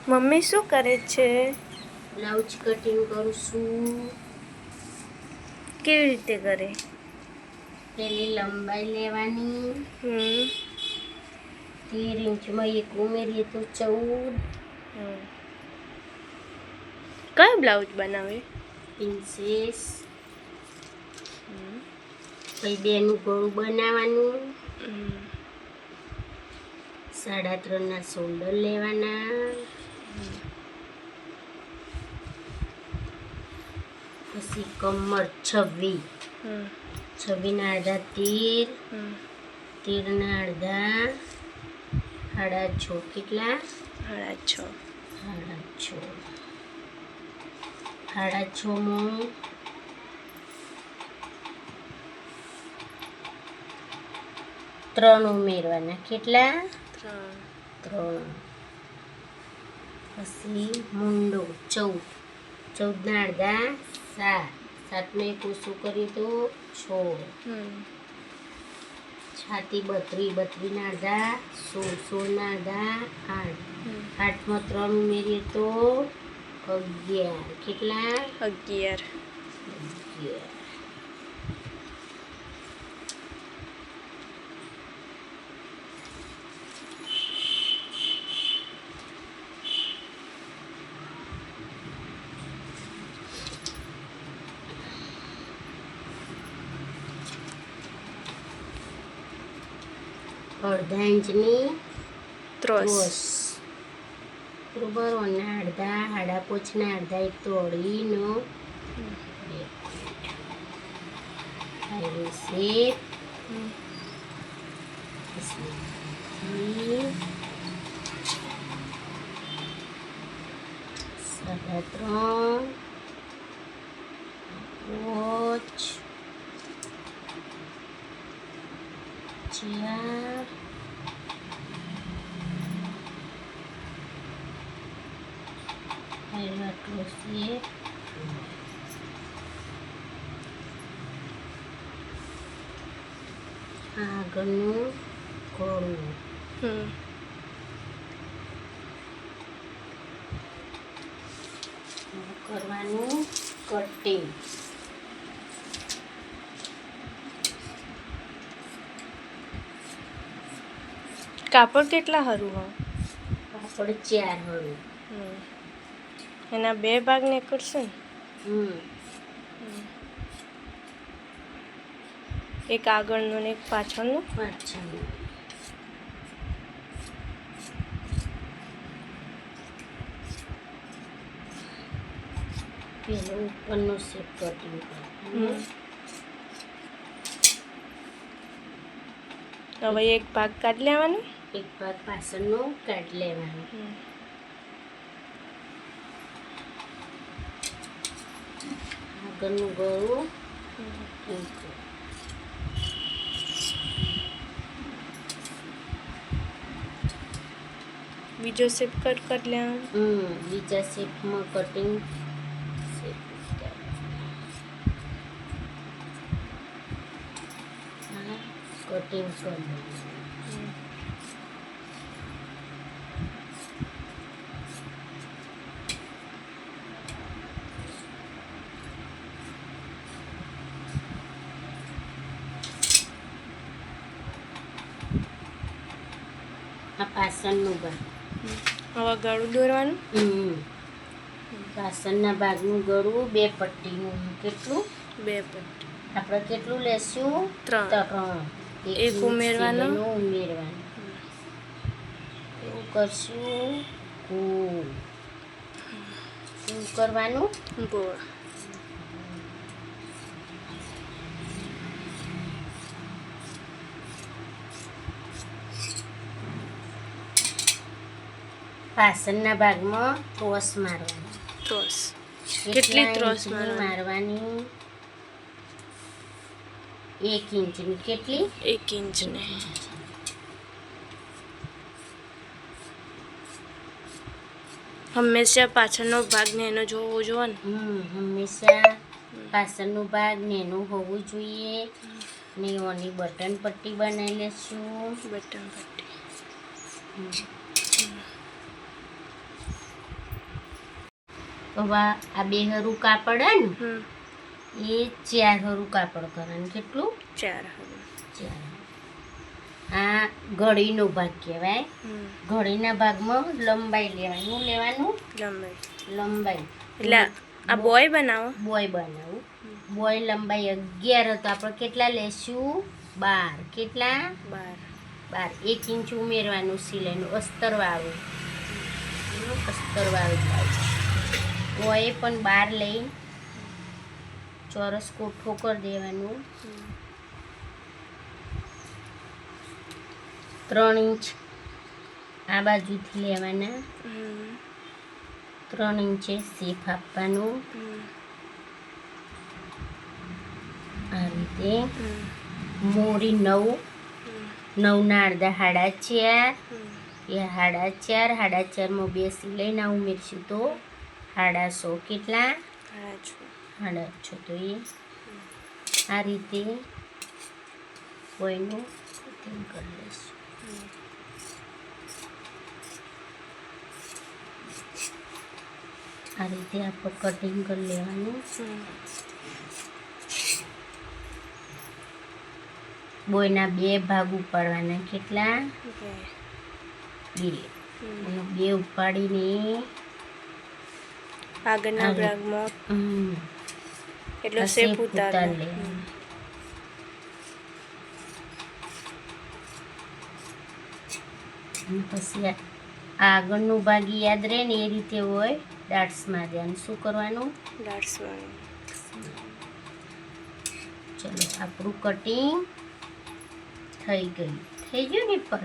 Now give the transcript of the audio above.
Mummy શું કરે છે? બ્લાઉઝ કટિંગ કરું છું. કેવી રીતે કરે? પેલી લંબાઈ લેવાની, 13 ઇંચમાં એક ઉમેરીએ તો 14. કયો બ્લાઉઝ બનાવે? પ્રિન્સેસ. પછી બેનું ગળું બનાવવાનું. 3.5 ના શોલ્ડર લેવાના. પછી કમર 26, 26 ના અડધા 13, 13 ના અડધા 6.5. કેટલા? 6.5. 6.5 માં 3 ઉમેરવાના. કેટલા? 3. પછી મુંડો 14, 14 ના અડધા 7, 7 માં એક ઓછું કરીએ તો 6. છાતી 32, 32 ના અડધા 16, 16 ના અડધા 8, 8 માં 3 ઉમેરીએ તો 11. કેટલા? 11. અડધા ઇંચની ત્રોસ. બરોબર. અને અડધા 5.5 ના અડધા એક તો 2.5 નો શેપ. 3.5, 4, આટલો શેપ. આગળનું ગળું. કરવાનું કટિંગ. કાપડ કેટલા હરું હોય? કાપડ 4 હળું. એના 2 ભાગ નીકળશે ને? એક આગળનો ને એક પાછળનો. પેલો ઉપરનો શેપ કટિંગ કરવાનો. હવે એક ભાગ કાઢી લેવાનો. એક ભાગ પાછળનો કાઢી લેવાનો. આગળનું ગળું. બીજો શેપ કટ કરી લેવાનો. બીજા શેપમાં કટિંગ. કટિંગ કરવાનું. આ પાછળનું ભાગ. હવે ગળું દોરવાનું. પાછળના ભાગનું ગળું 2 પટ્ટીનું. કેટલું? 2 પટ્ટી. આપણે કેટલું લેશું? 3. એક ઉમેરવાનું. એવું કરશું. શું કરવાનું? ગોળ. પાછળના ભાગમાં ક્રોસ મારવાની. કેટલી ક્રોસ મારવાની? 1 ઇંચની. કેટલી? 1 ઇંચની. હંમેશા પાછળનો ભાગ નેનો જોવો જોઈએ ને. હંમેશા પાછળનો ભાગ નેનો હોવું જોઈએ. ને ઓની બટન પટ્ટી બનાવી લેશું. બટન પટ્ટી. હવે આ 2 હરું કાપડ હે ને હમ એ 4 હરું કાપડ કરવાનું. કેટલું? 4 હવે 4. આ ઘડીનો ભાગ કહેવાય. ઘડીના ભાગમાં લંબાઈ લેવાનું. લંબાઈ એટલે આ બોય બનાવો. બોય બનાવું. બોય લંબાઈ 11 તો આપણે કેટલા લેશું? 12. કેટલા? 12. 1 ઇંચ ઉમેરવાનું સિલાઈનું અસ્તરવાળું. બ્લાઉઝ બોય પણ 12 લઈ ચોરસ કોઠો કરી દેવાનું. 3 ઇંચ આ બાજુથી લેવાના. 3 ઇંચે શેપ આપવાનું. આ રીતે મોરી 9 9ના અડધા 4.5 એ 4.5 4.5માં 2 સિલાઈના ઉમેરશું તો 6.5. કેટલા? 6.5. તો એ આ રીતે કોઈનું કટિંગ કરી લઈશું. આ રીતે આપણે કટિંગ કરી લેવાનું. બોયના 2 ભાગ ઉપાડવાના. કેટલા? 2. અને 2 ઉપાડીને આગળના ભાગમાં એટલો શેપ ઉતાર લેવાનો. પછી આગળનું ભાગ યાદ રહે ને એ રીતે હોય ડાટ્સમાં ધ્યાન. શું કરવાનું? ચલો આપણું કટિંગ થઈ ગયું ને પર